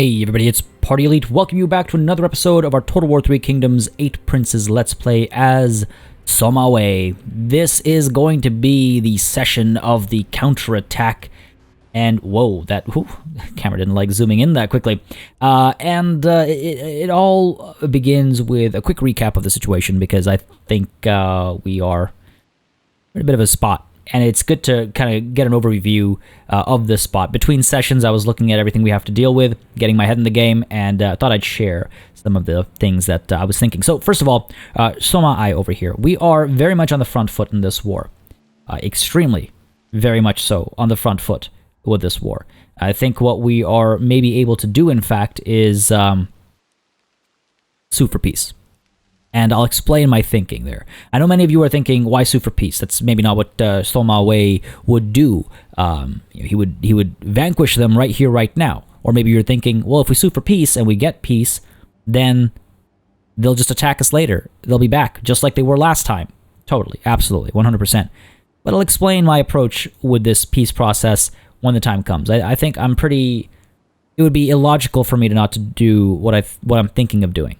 Hey everybody, it's Party Elite. Welcome you back to another episode of our Total War 3 Kingdoms 8 Princes Let's Play as Sima Wei. This is going to be the session of the counterattack. And whoa, camera didn't like zooming in that quickly. It all begins with a quick recap of the situation because I think we are in a bit of a spot. And it's good to kind of get an overview of this spot. Between sessions, I was looking at everything we have to deal with, getting my head in the game, and thought I'd share some of the things that I was thinking. So first of all, Sima Wei over here. We are very much on the front foot in this war. Extremely, very much so, on the front foot with this war. I think what we are maybe able to do, in fact, is sue for peace. And I'll explain my thinking there. I know many of you are thinking, why sue for peace? That's maybe not what Sima Wei would do. He would vanquish them right here, right now. Or maybe you're thinking, well, if we sue for peace and we get peace, then they'll just attack us later. They'll be back, just like they were last time. Totally, absolutely, 100%. But I'll explain my approach with this peace process when the time comes. I think it would be illogical for me to not to do what I'm thinking of doing.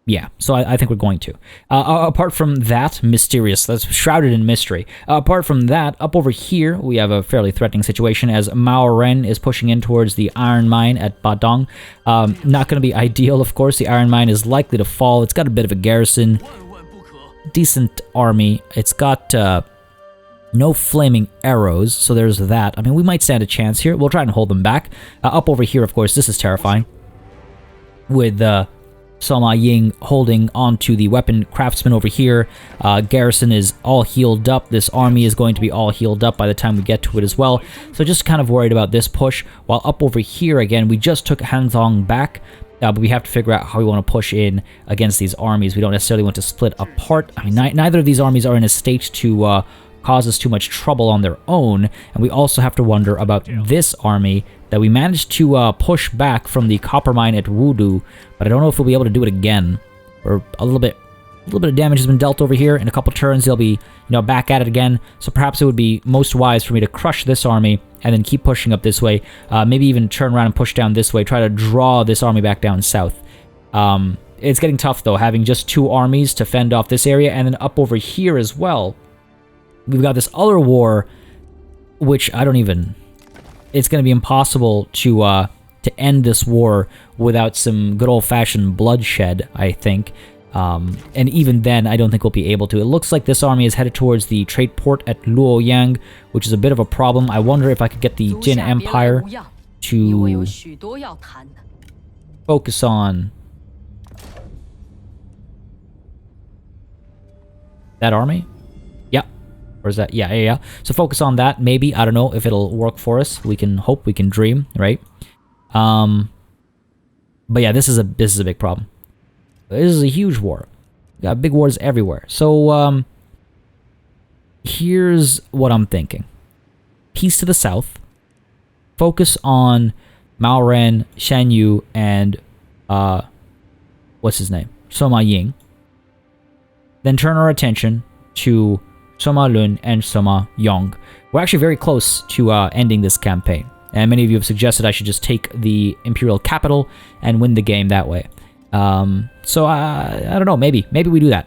Yeah, so I think we're going to. Apart from that, mysterious, that's shrouded in mystery. Apart from that, up over here, we have a fairly threatening situation as Mao Ren is pushing in towards the iron mine at Badong. Not going to be ideal, of course. The iron mine is likely to fall. It's got a bit of a garrison. Decent army. It's got no flaming arrows, so there's that. I mean, we might stand a chance here. We'll try and hold them back. Up over here, of course, this is terrifying. With Sima Ying holding onto the weapon craftsman over here. Garrison is all healed up. This army is going to be all healed up by the time we get to it as well. So just kind of worried about this push. While up over here, again, we just took Hanzong back. But we have to figure out how we want to push in against these armies. We don't necessarily want to split apart. I mean, neither of these armies are in a state to cause us too much trouble on their own. And we also have to wonder about this army that we managed to push back from the copper mine at Wudu, but I don't know if we'll be able to do it again. Or a little bit of damage has been dealt over here. In a couple turns, they'll be back at it again. So perhaps it would be most wise for me to crush this army and then keep pushing up this way. Maybe even turn around and push down this way. Try to draw this army back down south. It's getting tough though, having just two armies to fend off this area, and then up over here as well. We've got this other war, which it's going to be impossible to end this war without some good old-fashioned bloodshed, I think. And even then, I don't think we'll be able to. It looks like this army is headed towards the trade port at Luoyang, which is a bit of a problem. I wonder if I could get the Jin Empire to focus on that army. Or is that? Yeah. So focus on that. Maybe. I don't know if it'll work for us. We can hope. We can dream, right? But yeah, this is a big problem. This is a huge war. We got big wars everywhere. So here's what I'm thinking. Peace to the south. Focus on Mao Ren, Shan Yu, and what's his name? Sima Ying. Then turn our attention to Sima Lun and Sima Yong. We're actually very close to ending this campaign, and many of you have suggested I should just take the Imperial capital and win the game that way. So I don't know, maybe we do that.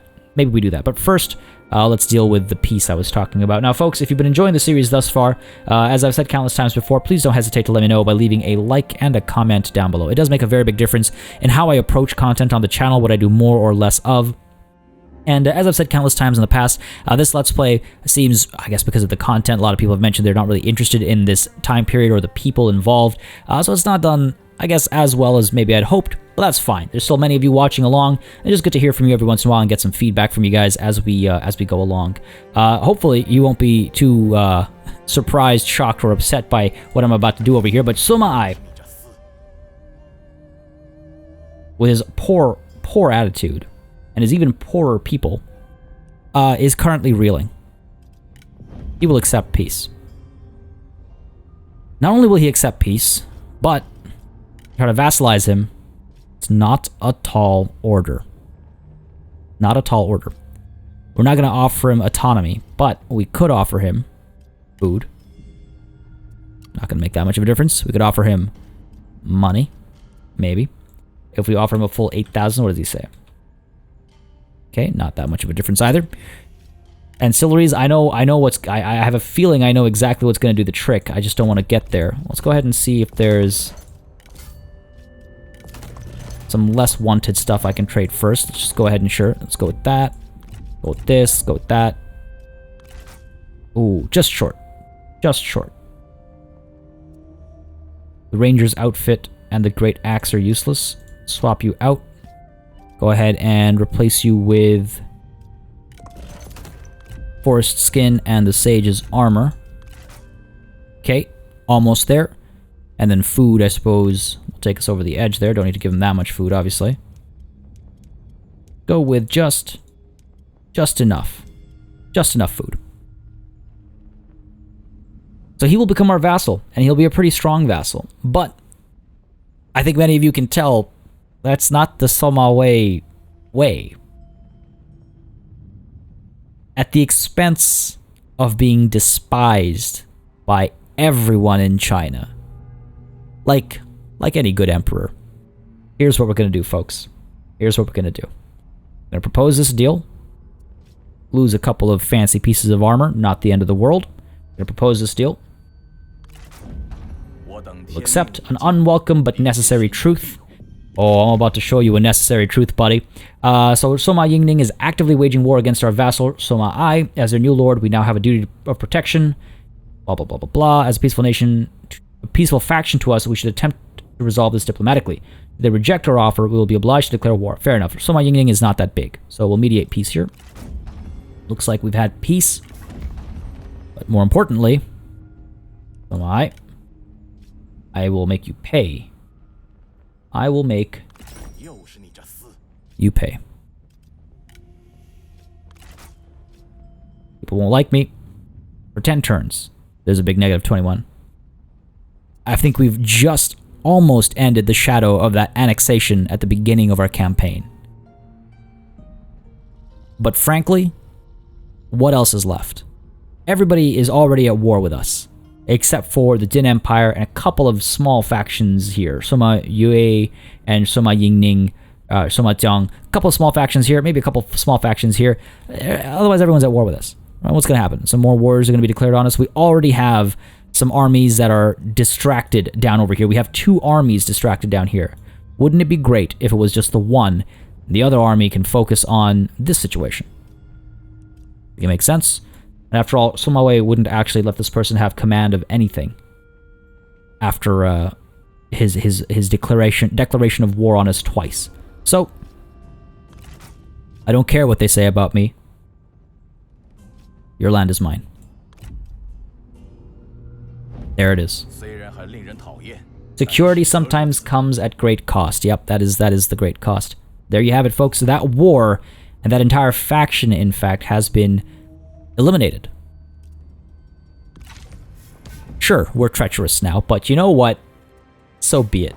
But first, let's deal with the peace I was talking about. Now, folks, if you've been enjoying the series thus far, as I've said countless times before, please don't hesitate to let me know by leaving a like and a comment down below. It does make a very big difference in how I approach content on the channel, what I do more or less of. And as I've said countless times in the past, this Let's Play seems, I guess because of the content, a lot of people have mentioned they're not really interested in this time period or the people involved. So it's not done, I guess, as well as maybe I'd hoped, but that's fine. There's still many of you watching along, and just good to hear from you every once in a while and get some feedback from you guys as we go along. Hopefully, you won't be too surprised, shocked, or upset by what I'm about to do over here, but Sima Wei, with his poor attitude, and his even poorer people, is currently reeling. He will accept peace. Not only will he accept peace, but try to vassalize him. It's not a tall order. Not a tall order. We're not going to offer him autonomy, but we could offer him food. Not going to make that much of a difference. We could offer him money. Maybe. If we offer him a full 8,000, what does he say? Okay, not that much of a difference either. Ancillaries, I know what's... I have a feeling I know exactly what's going to do the trick. I just don't want to get there. Let's go ahead and see if there's some less wanted stuff I can trade first. Let's just go ahead and sure. Let's go with that. Go with this. Go with that. Ooh, just short. Just short. The Ranger's outfit and the Great Axe are useless. Swap you out. Go ahead and replace you with Forest Skin and the Sage's armor. Okay, almost there. And then food, I suppose, will take us over the edge there. Don't need to give him that much food, obviously. Go with just enough. Just enough food. So he will become our vassal, and he'll be a pretty strong vassal. But I think many of you can tell that's not the Sima Wei way. At the expense of being despised by everyone in China. Like any good emperor. Here's what we're going to do, folks. Here's what we're going to do. I'm going to propose this deal. Lose a couple of fancy pieces of armor. Not the end of the world. I'm going to propose this deal. We'll accept an unwelcome but necessary truth. Oh, I'm about to show you a necessary truth, buddy. So Sima Yingning is actively waging war against our vassal, Sima Ai. As their new lord, we now have a duty of protection. Blah, blah, blah, blah, blah. As a peaceful nation, a peaceful faction to us, we should attempt to resolve this diplomatically. If they reject our offer, we will be obliged to declare war. Fair enough. Sima Yingning is not that big, so we'll mediate peace here. Looks like we've had peace. But more importantly, Sima Ai, I will make you pay. I will make you pay. People won't like me. For 10 turns, there's a big negative 21. I think we've just almost ended the shadow of that annexation at the beginning of our campaign. But frankly, what else is left? Everybody is already at war with us, except for the Jin Empire and a couple of small factions here. Sima Yue and Sima Yingning, Sima Jiang. A couple of small factions here, maybe a couple of small factions here. Otherwise, everyone's at war with us. Right? What's going to happen? Some more wars are going to be declared on us. We already have some armies that are distracted down over here. We have 2 armies distracted down here. Wouldn't it be great if it was just the one? The other army can focus on this situation. It makes sense? And after all, Sima Wei wouldn't actually let this person have command of anything after his declaration of war on us twice. So, I don't care what they say about me. Your land is mine. There it is. Security sometimes comes at great cost. Yep, that is the great cost. There you have it, folks. That war and that entire faction, in fact, has been eliminated. Sure, we're treacherous now, but you know what? So be it.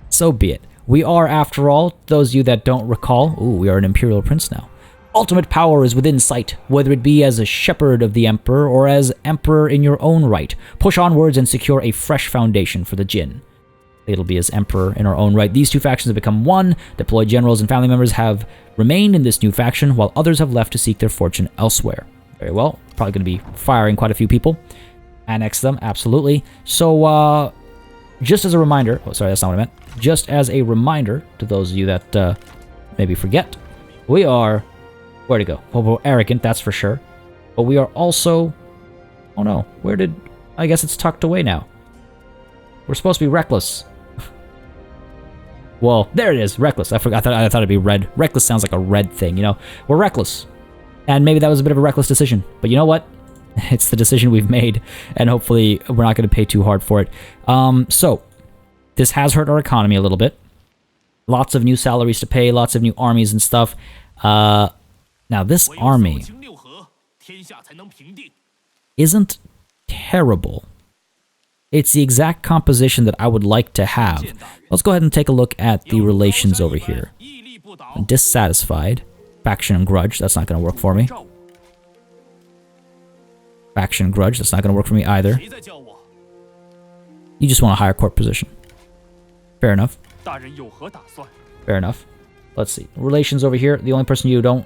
So be it. We are, after all, those of you that don't recall, we are an Imperial Prince now. Ultimate power is within sight, whether it be as a shepherd of the Emperor or as Emperor in your own right. Push onwards and secure a fresh foundation for the Jin. It'll be as Emperor in our own right. These 2 factions have become one. Deployed generals and family members have remained in this new faction, while others have left to seek their fortune elsewhere. Very well. Probably going to be firing quite a few people. Annex them, absolutely. So, just as a reminder... Oh, sorry, that's not what I meant. Just as a reminder to those of you that maybe forget, we are... Where to go? Well, we're arrogant, that's for sure. But we are also... Oh no, where did... I guess it's tucked away now. We're supposed to be reckless. Well, there it is, reckless. I forgot. I thought it'd be red. Reckless sounds like a red thing, you know? We're reckless. And maybe that was a bit of a reckless decision. But you know what? It's the decision we've made, and hopefully we're not going to pay too hard for it. So, this has hurt our economy a little bit. Lots of new salaries to pay, lots of new armies and stuff. Now, this army isn't terrible. It's the exact composition that I would like to have. Let's go ahead and take a look at the relations over here. Dissatisfied. Faction and grudge, that's not going to work for me. Faction and grudge, that's not going to work for me either. You just want a higher court position. Fair enough. 大人有何打算？ Fair enough. Let's see. Relations over here. The only person you don't...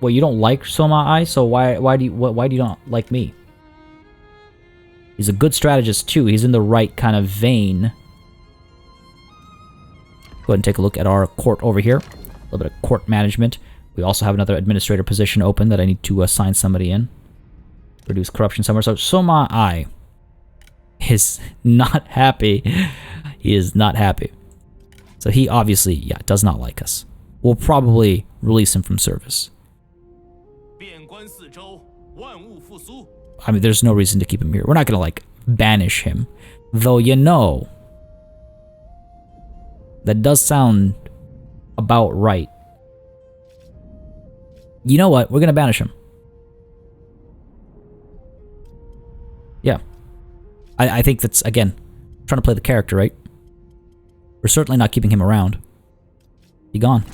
Well, you don't like Sima Wei, so why do you not like me? He's a good strategist too. He's in the right kind of vein. Go ahead and take a look at our court over here. A little bit of court management. We also have another administrator position open that I need to assign somebody in. Reduce corruption somewhere. So Sima Wei is not happy. He is not happy. So he obviously, yeah, does not like us. We'll probably release him from service. I mean, there's no reason to keep him here. We're not gonna, like, banish him. Though, you know, that does sound about right. You know what? We're gonna banish him. Yeah. I think that's, again, trying to play the character, right? We're certainly not keeping him around. Be gone.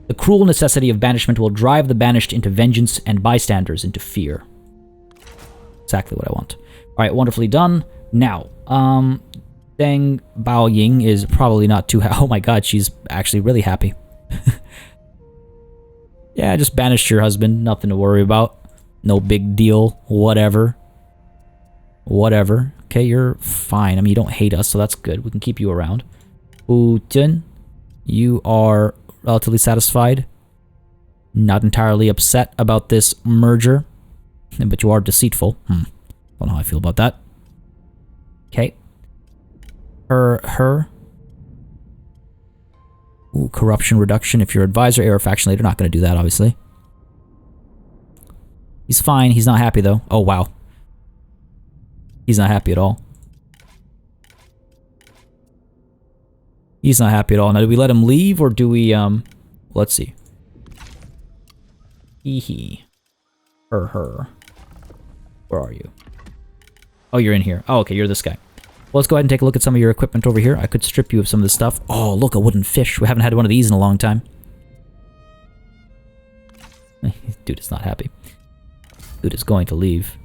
The cruel necessity of banishment will drive the banished into vengeance and bystanders into fear. Exactly what I want. Alright, wonderfully done. Now, Deng Baoying is probably not too oh my god, she's actually really happy. Yeah, just banished your husband. Nothing to worry about. No big deal. Whatever. Whatever. Okay, you're fine. I mean, you don't hate us, so that's good. We can keep you around. Wu Jun, you are relatively satisfied. Not entirely upset about this merger. But you are deceitful. Don't know how I feel about that. Okay. Her. Ooh, corruption reduction. If your advisor, heir, or faction leader, not going to do that, obviously. He's fine. He's not happy, though. Oh, wow. He's not happy at all. He's not happy at all. Now, do we let him leave, or do we, let's see. He. Her. Where are you? Oh, you're in here. Oh, okay, you're this guy. Well, let's go ahead and take a look at some of your equipment over here. I could strip you of some of this stuff. Oh, look, a wooden fish. We haven't had one of these in a long time. Dude is not happy. Dude is going to leave.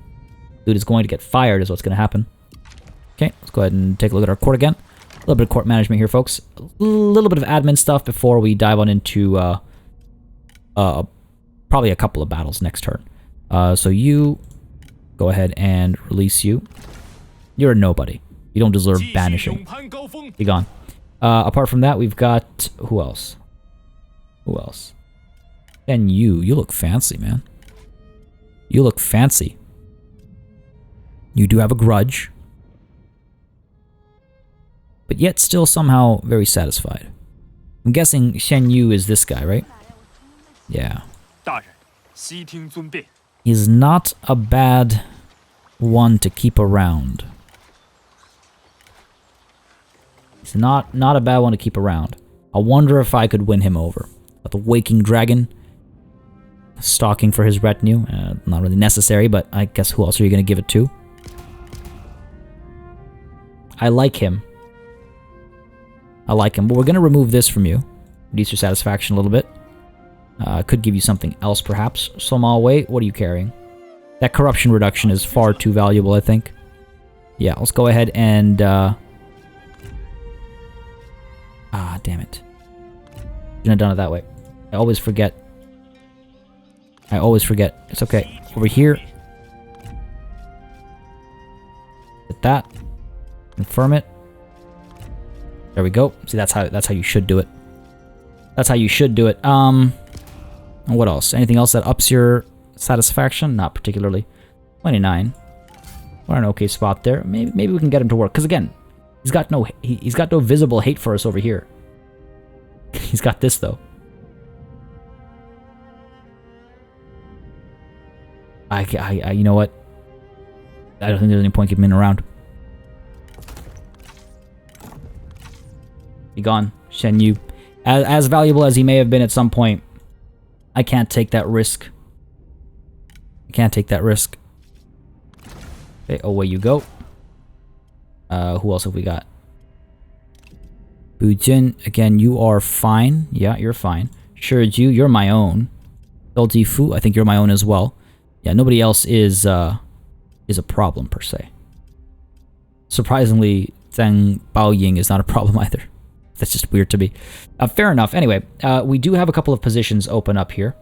Dude is going to get fired is what's going to happen. Okay, let's go ahead and take a look at our court again. A little bit of court management here, folks. A little bit of admin stuff before we dive on into probably a couple of battles next turn. So you... Go ahead and release you. You're a nobody. You don't deserve banishing. Be gone. Apart from that, we've got... Who else? Who else? And you. You look fancy, man. You look fancy. You do have a grudge. But yet still somehow very satisfied. I'm guessing Shen Yu is this guy, right? Yeah. He's not a bad one to keep around. He's not a bad one to keep around. I wonder if I could win him over. But the Waking Dragon, stalking for his retinue, not really necessary, but I guess who else are you going to give it to? I like him. I like him, but we're going to remove this from you. Reduce your satisfaction a little bit. Could give you something else, perhaps. Sima Wei, what are you carrying? That corruption reduction is far too valuable, I think. Yeah, let's go ahead and... damn it. Shouldn't have done it that way. I always forget. It's okay. Over here. Hit that. Confirm it. There we go. See, that's how you should do it. That's how you should do it. What else? Anything else that ups your satisfaction? Not particularly. 29. We're in an okay spot there. Maybe we can get him to work. Because again, he's got no visible hate for us over here. He's got this though. You know what? I don't think there's any point keeping him around. Be gone, Shen Yu. As valuable as he may have been at some point, I can't take that risk. I can't take that risk. Okay, away you go. Who else have we got? Bu Jin, again, you are fine. Yeah, you're fine. Shiju, you're my own. Dou Fu, I think you're my own as well. Yeah, nobody else is a problem per se. Surprisingly, Zhang Baoying is not a problem either. That's just weird to me. Fair enough. Anyway, we do have a couple of positions open up here.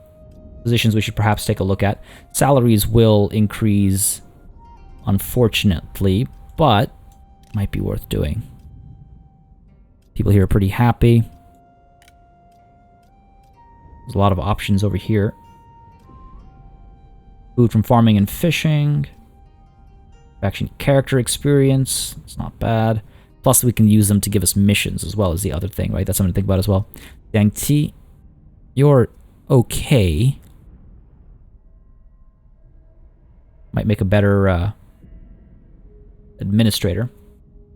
Positions we should perhaps take a look at. Salaries will increase, unfortunately, but might be worth doing. People here are pretty happy. There's a lot of options over here. Food from farming and fishing. Faction character experience. It's not bad. Plus, we can use them to give us missions as well as the other thing, right? That's something to think about as well. Yang Ti, you're okay. Might make a better administrator.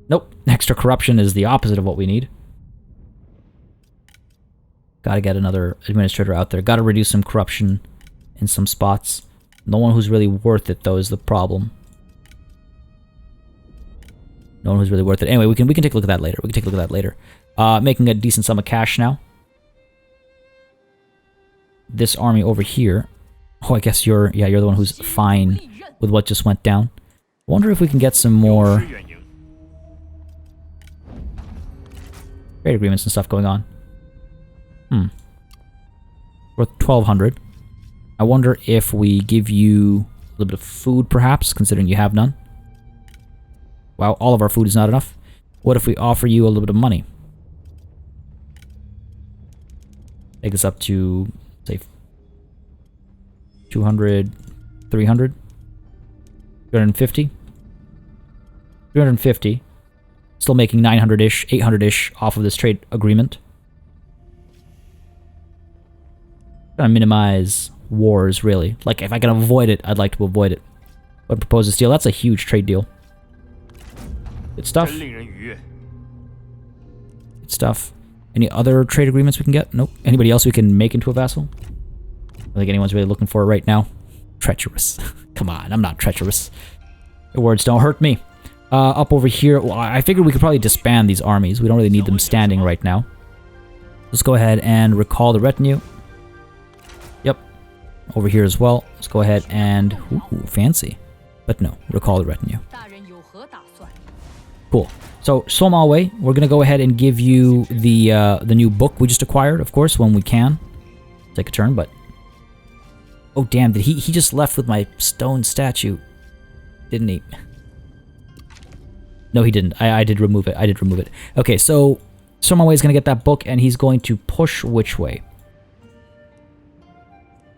Nope. Extra corruption is the opposite of what we need. Gotta get another administrator out there. Gotta reduce some corruption in some spots. No one who's really worth it, though, is the problem. No one who's really worth it. Anyway, we can take a look at that later. We can take a look at that later. Making a decent sum of cash now. This army over here. Oh, I guess you're the one who's fine with what just went down. I wonder if we can get some more trade agreements and stuff going on. Worth 1,200. I wonder if we give you a little bit of food, perhaps, considering you have none. Wow, all of our food is not enough. What if we offer you a little bit of money? Take this up to, say, 200, 300, 350? 350. Still making 900-ish, 800-ish off of this trade agreement. Trying to minimize wars, really. Like, if I can avoid it, I'd like to avoid it. But propose this deal, that's a huge trade deal. Good stuff. Good stuff. Any other trade agreements we can get? Nope. Anybody else we can make into a vassal? I don't think anyone's really looking for it right now. Treacherous. Come on, I'm not treacherous. The words don't hurt me. Up over here, well, I figured we could probably disband these armies. We don't really need them standing right now. Let's go ahead and recall the retinue. Yep. Over here as well. Let's go ahead and... Ooh, fancy. But no, recall the retinue. Cool. So, Sima Wei, we're going to go ahead and give you the new book we just acquired, of course, when we can. Take a turn, but... Oh, damn, did he just left with my stone statue, didn't he? No, he didn't. I did remove it. I did remove it. Okay, so Sima Wei is going to get that book, and he's going to push which way?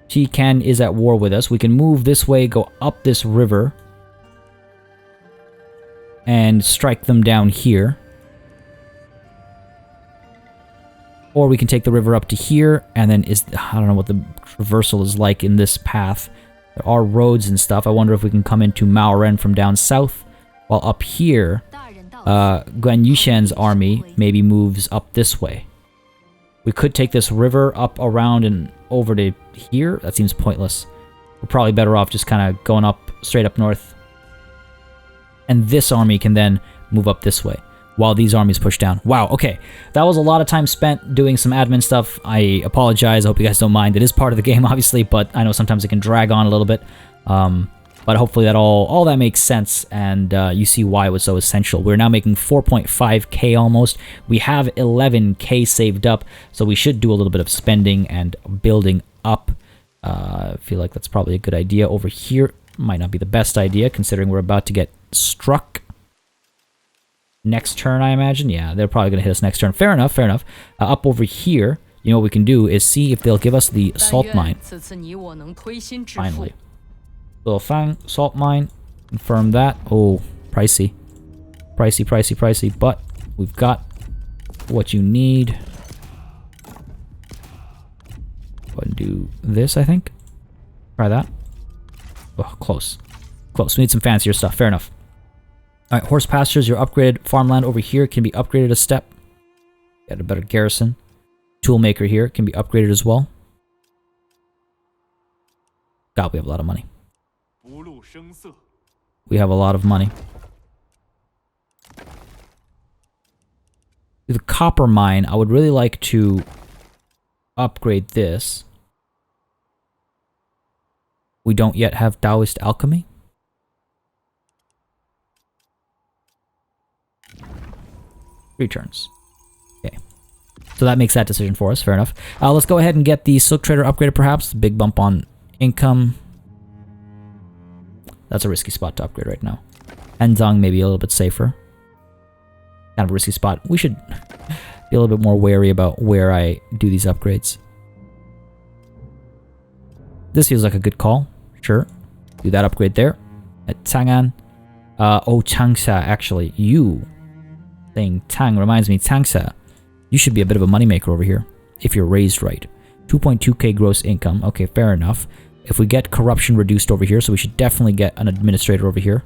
Tikan is at war with us. We can move this way, go up this river, and strike them down here. Or we can take the river up to here, and then I don't know what the traversal is like in this path. There are roads and stuff. I wonder if we can come into Maoren from down south, while up here, Guan Yushan's army maybe moves up this way. We could take this river up around and over to here. That seems pointless. We're probably better off just kind of going up, straight up north. And this army can then move up this way, while these armies push down. Wow, okay. That was a lot of time spent doing some admin stuff. I apologize. I hope you guys don't mind. It is part of the game, obviously, but I know sometimes it can drag on a little bit. But hopefully that all that makes sense, and you see why it was so essential. We're now making 4.5k almost. We have 11k saved up, so we should do a little bit of spending and building up. I feel like that's probably a good idea. Over here might not be the best idea, considering we're about to get struck next turn, I imagine. Yeah, they're probably going to hit us next turn. Fair enough, fair enough. Up over here, you know what we can do is see if they'll give us the salt mine. Finally. Little Fang, salt mine, confirm that. Oh, pricey. Pricey, pricey, pricey, but we've got what you need. Go ahead and do this, I think. Try that. Oh, close. Close. We need some fancier stuff. Fair enough. Alright, horse pastures, your upgraded farmland over here can be upgraded a step. Got a better garrison. Toolmaker here can be upgraded as well. God, we have a lot of money. We have a lot of money. The copper mine, I would really like to upgrade this. We don't yet have Taoist alchemy. 3 turns. Okay. So that makes that decision for us. Fair enough. Let's go ahead and get the Silk Trader upgraded, perhaps. Big bump on income. That's a risky spot to upgrade right now. Henzong maybe a little bit safer. Kind of a risky spot. We should be a little bit more wary about where I do these upgrades. This feels like a good call. Sure. Do that upgrade there. At Chang'an. Oh, Changsha, actually. You saying Tang reminds me, Changsha. You should be a bit of a moneymaker over here. If you're raised right. 2.2k gross income. Okay, fair enough. If we get corruption reduced over here, so we should definitely get an administrator over here.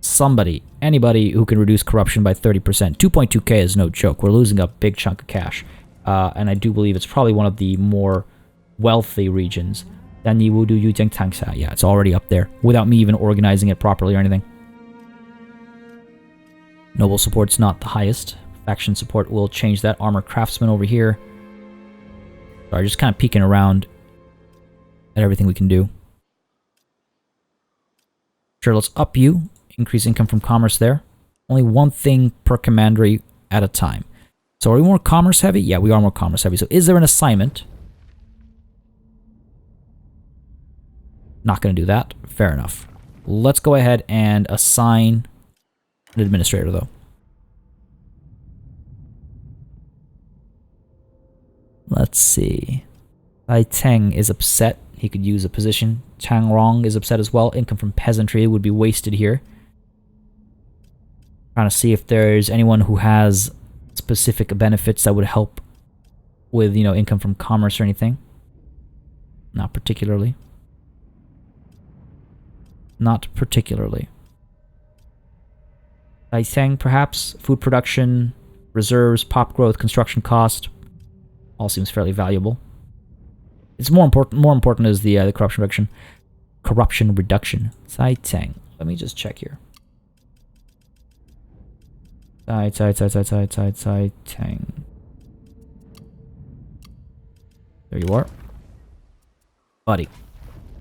Somebody, anybody who can reduce corruption by 30%. 2.2k is no joke. We're losing a big chunk of cash. And I do believe it's probably one of the more wealthy regions. Yeah, it's already up there without me even organizing it properly or anything. Noble support's not the highest. Faction support will change that. Armor craftsman over here. Sorry, just kind of peeking around at everything we can do. Sure, let's up you. Increase income from commerce there. Only one thing per commandery at a time. So are we more commerce heavy? Yeah, we are more commerce heavy. So is there an assignment? Not going to do that. Fair enough. Let's go ahead and assign an administrator, though. Let's see. Ai Teng is upset. He could use a position. Chang Rong is upset as well. Income from peasantry would be wasted here. Trying to see if there's anyone who has specific benefits that would help with, you know, income from commerce or anything. Not particularly. Not particularly. Ai Teng, perhaps. Food production, reserves, pop growth, construction cost. All seems fairly valuable. It's more important. More important is the corruption reduction. Corruption reduction. Ai Teng. Let me just check here. Ai Teng. There you are, buddy.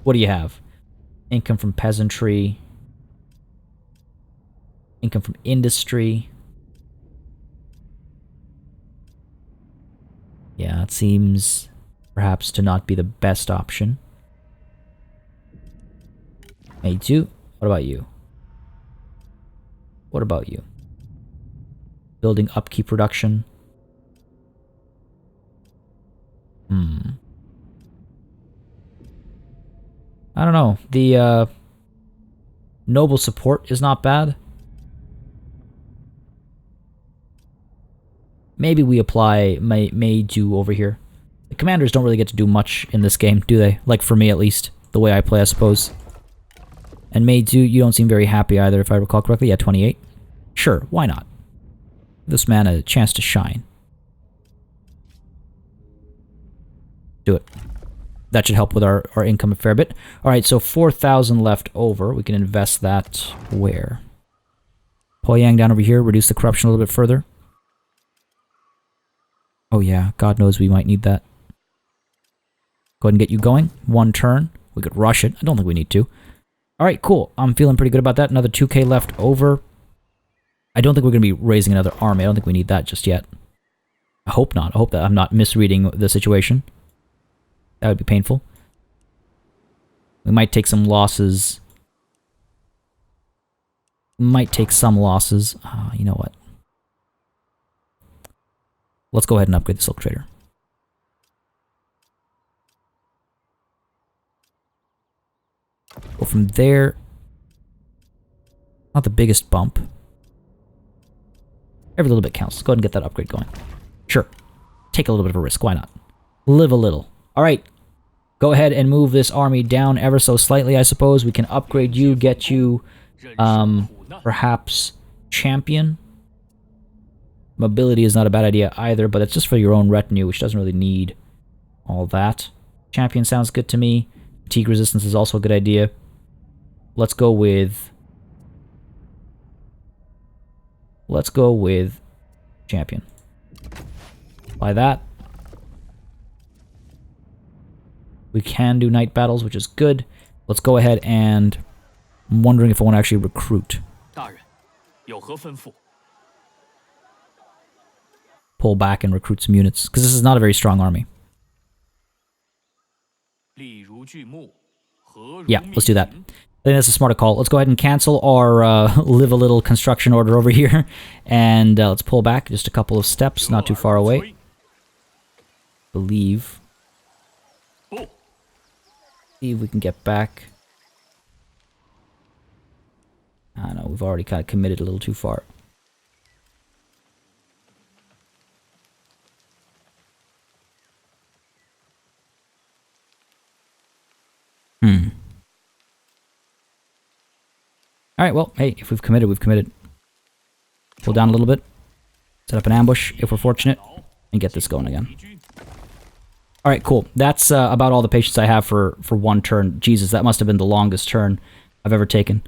What do you have? Income from peasantry. Income from industry. Yeah, it seems perhaps to not be the best option. Hey, too. What about you? What about you? Building upkeep production. I don't know. The noble support is not bad. Maybe we apply Meiju over here. The commanders don't really get to do much in this game, do they? Like for me at least. The way I play, I suppose. And Meiju, you don't seem very happy either, if I recall correctly. Yeah, 28. Sure, why not? Give this man a chance to shine. Do it. That should help with our income a fair bit. Alright, so 4,000 left over. We can invest that where? Poyang down over here, reduce the corruption a little bit further. Oh yeah, God knows we might need that. Go ahead and get you going. 1 turn. We could rush it. I don't think we need to. Alright, cool. I'm feeling pretty good about that. Another 2k left over. I don't think we're going to be raising another army. I don't think we need that just yet. I hope not. I hope that I'm not misreading the situation. That would be painful. We might take some losses. We might take some losses. You know what? Let's go ahead and upgrade the Silk Trader. Go from there. Not the biggest bump. Every little bit counts. Let's go ahead and get that upgrade going. Sure. Take a little bit of a risk. Why not? Live a little. Alright. Go ahead and move this army down ever so slightly, I suppose. We can upgrade you, get you, perhaps, champion. Mobility is not a bad idea either, but it's just for your own retinue, which doesn't really need all that. Champion sounds good to me. Fatigue resistance is also a good idea. Let's go with... champion. Apply that. We can do night battles, which is good. Let's go ahead and... I'm wondering if I want to actually recruit. Pull back and recruit some units, because this is not a very strong army. Yeah, let's do that. I think that's a smarter call. Let's go ahead and cancel our live a little construction order over here, and let's pull back just a couple of steps, not too far away. Believe we can get back. I know, we've already kind of committed a little too far. Alright, well, hey, if we've committed, we've committed. Pull down a little bit. Set up an ambush, if we're fortunate, and get this going again. Alright, cool. That's about all the patience I have for one turn. Jesus, that must have been the longest turn I've ever taken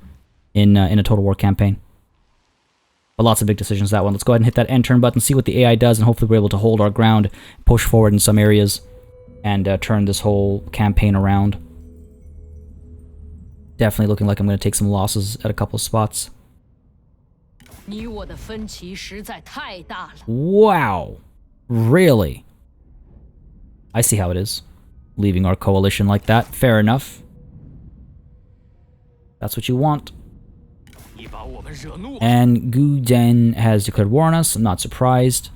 in a Total War campaign. But lots of big decisions, that one. Let's go ahead and hit that end turn button, see what the AI does, and hopefully we're able to hold our ground, push forward in some areas, and turn this whole campaign around. Definitely looking like I'm going to take some losses at a couple of spots. Wow. Really? I see how it is. Leaving our coalition like that. Fair enough. That's what you want. And Gu Den has declared war on us. I'm not surprised.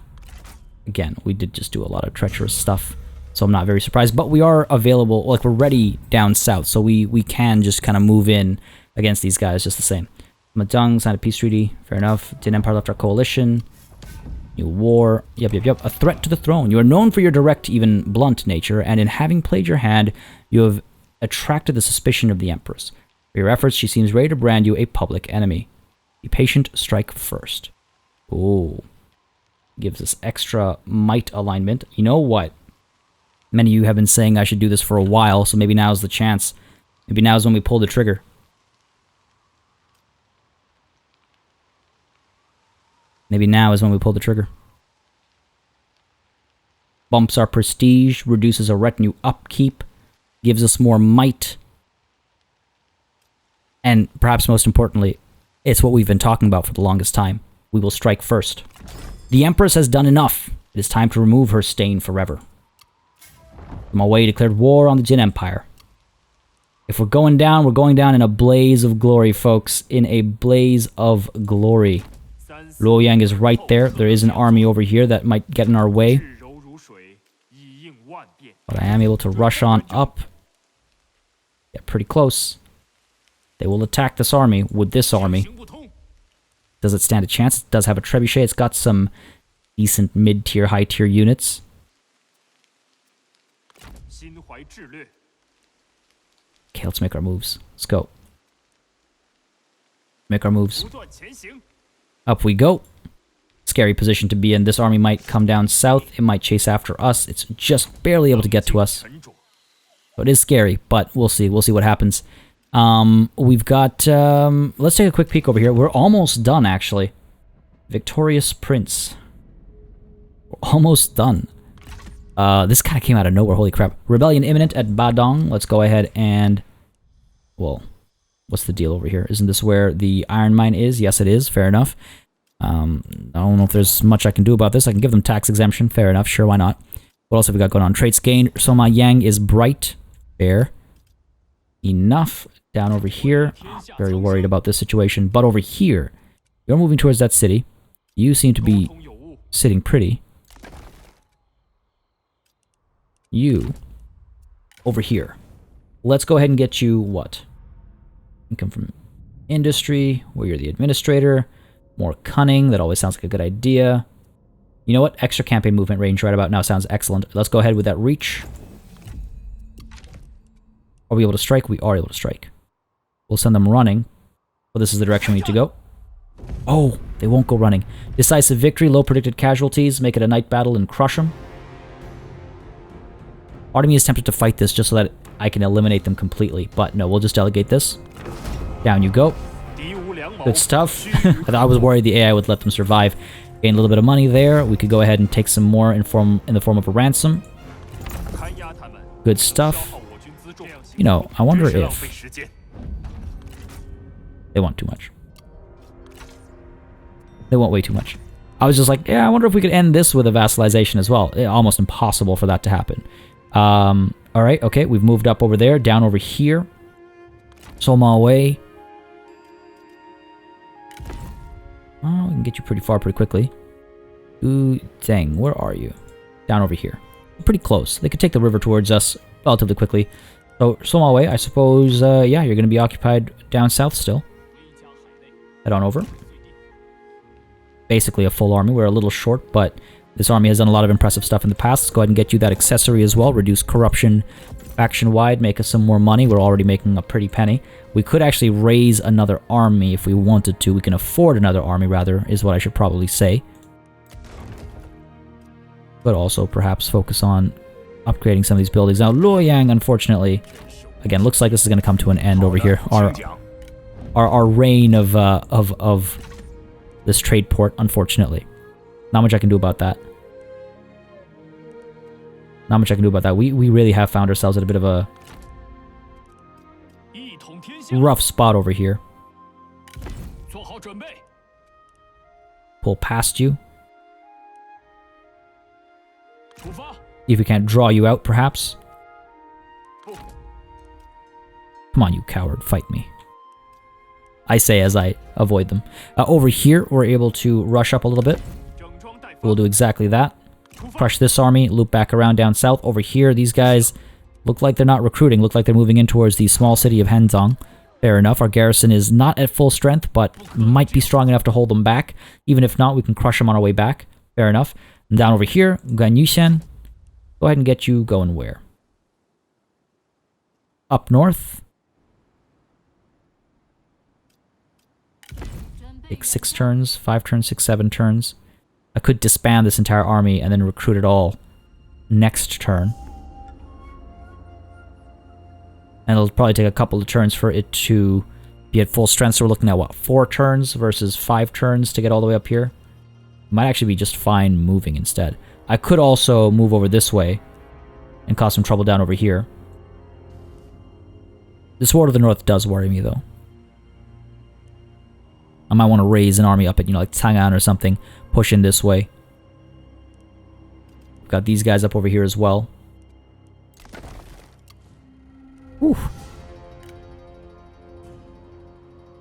Again, we did just do a lot of treacherous stuff, so I'm not very surprised. But we are available, like we're ready down south, so we can just kind of move in against these guys just the same. Madang signed a peace treaty. Fair enough. Din Empire left our coalition. New war. Yep. A threat to the throne. You are known for your direct, even blunt nature, and in having played your hand, you have attracted the suspicion of the Empress. For your efforts, she seems ready to brand you a public enemy. Be patient, strike first. Ooh. Gives us extra might alignment. You know what? Many of you have been saying I should do this for a while, so maybe now's the chance. Maybe now's when we pull the trigger. Maybe now is when we pull the trigger. Bumps our prestige, reduces our retinue upkeep, gives us more might. And perhaps most importantly, it's what we've been talking about for the longest time. We will strike first. The Empress has done enough. It is time to remove her stain forever. Sima Wei declared war on the Jin Empire. If we're going down in a blaze of glory, folks. In a blaze of glory. Luoyang is right there. There is an army over here that might get in our way. But I am able to rush on up. Get pretty close. They will attack this army with this army. Does it stand a chance? It does have a trebuchet. It's got some decent mid-tier, high-tier units. Okay, let's make our moves. Let's go. Make our moves. Up we go. Scary position to be in. This army might come down south. It might chase after us. It's just barely able to get to us. So it is scary, but we'll see. We'll see what happens. We've got... let's take a quick peek over here. We're almost done, actually. Victorious Prince. We're almost done. This kind of came out of nowhere. Holy crap. Rebellion imminent at Badong. Let's go ahead and... Well, what's the deal over here? Isn't this where the iron mine is? Yes, it is. Fair enough. I don't know if there's much I can do about this. I can give them tax exemption. Fair enough. Sure, why not? What else have we got going on? Traits gained. Soma Yang is bright. Fair enough. Down over here. Very worried about this situation. But over here, you're moving towards that city. You seem to be sitting pretty. You over here. Let's go ahead and get you what? Income from industry, where you're the administrator. More cunning, that always sounds like a good idea. You know what? Extra campaign movement range right about now sounds excellent. Let's go ahead with that reach. Are we able to strike? We are able to strike. We'll send them running. Well, this is the direction we need to go. Oh, they won't go running. Decisive victory, low predicted casualties. Make it a night battle and crush them. Part of me is tempted to fight this just so that I can eliminate them completely. But no, we'll just delegate this. Down you go. Good stuff. I was worried the AI would let them survive. Gain a little bit of money there. We could go ahead and take some more in the form of a ransom. Good stuff. You know, I wonder if... They want too much. They want way too much. I was just like, yeah, I wonder if we could end this with a vassalization as well. Almost impossible for that to happen. Alright, okay, we've moved up over there, down over here. Sima Wei. Oh, we can get you pretty far pretty quickly. Ooh, dang, where are you? Down over here. Pretty close. They could take the river towards us relatively quickly. So, Sima Wei, I suppose, yeah, you're going to be occupied down south still. Head on over. Basically a full army. We're a little short, but this army has done a lot of impressive stuff in the past. Let's go ahead and get you that accessory as well. Reduce corruption faction-wide, make us some more money. We're already making a pretty penny. We could actually raise another army if we wanted to. We can afford another army, rather, is what I should probably say. But also perhaps focus on upgrading some of these buildings. Now, Luoyang, unfortunately, again, looks like this is going to come to an end over here. Our reign of this trade port, unfortunately. Not much I can do about that. Not much I can do about that. We really have found ourselves at a bit of a rough spot over here. Pull past you. If we can't draw you out, perhaps. Come on, you coward. Fight me. I say as I avoid them. Over here, we're able to rush up a little bit. We'll do exactly that. Crush this army, loop back around down south. Over here, these guys look like they're not recruiting. Look like they're moving in towards the small city of Henzong. Fair enough. Our garrison is not at full strength, but might be strong enough to hold them back. Even if not, we can crush them on our way back. Fair enough. And down over here, Guanyushan. Go ahead and get you going where? Up north. Take 6 turns, 5 turns, 6, 7 turns. I could disband this entire army and then recruit it all next turn. And it'll probably take a couple of turns for it to be at full strength. So we're looking at, what, 4 turns versus 5 turns to get all the way up here? Might actually be just fine moving instead. I could also move over this way and cause some trouble down over here. This war to the north does worry me, though. I might want to raise an army up at, like Chang'an or something. Push in this way. Got these guys up over here as well. Whew.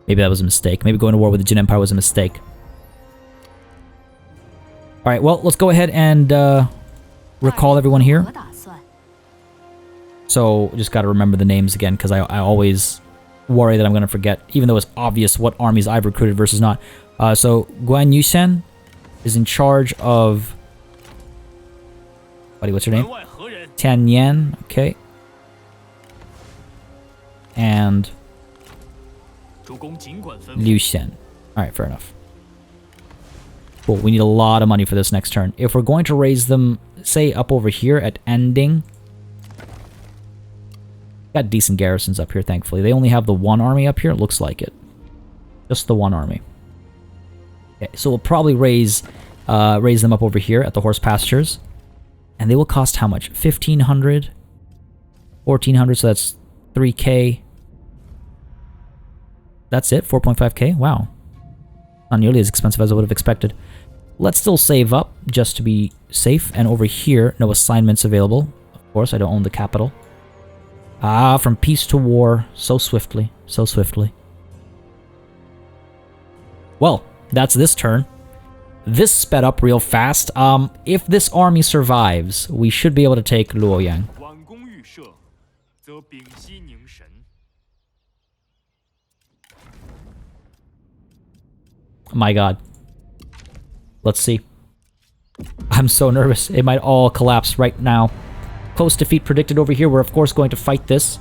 Maybe that was a mistake. Maybe going to war with the Jin Empire was a mistake. Alright, well, let's go ahead and recall everyone here. So, just gotta remember the names again, because I always worry that I'm gonna forget, even though it's obvious what armies I've recruited versus not. So, Guan Yusen is in charge of... Buddy, what's your name? Tian Yan, okay. And... Liu Xian. Alright, fair enough. Cool, we need a lot of money for this next turn. If we're going to raise them, say, up over here at Ending... Got decent garrisons up here, thankfully. They only have the 1 army up here, it looks like it. Just the 1 army. Okay, so we'll probably raise them up over here at the horse pastures. And they will cost how much? 1,500? 1,400, so that's 3k. That's it? 4.5k? Wow. Not nearly as expensive as I would have expected. Let's still save up, just to be safe. And over here, no assignments available. Of course, I don't own the capital. Ah, from peace to war, so swiftly, so swiftly. Well, that's this turn. This sped up real fast. If this army survives, we should be able to take Luoyang. My god. Let's see. I'm so nervous. It might all collapse right now. Close defeat predicted over here. We're of course going to fight this.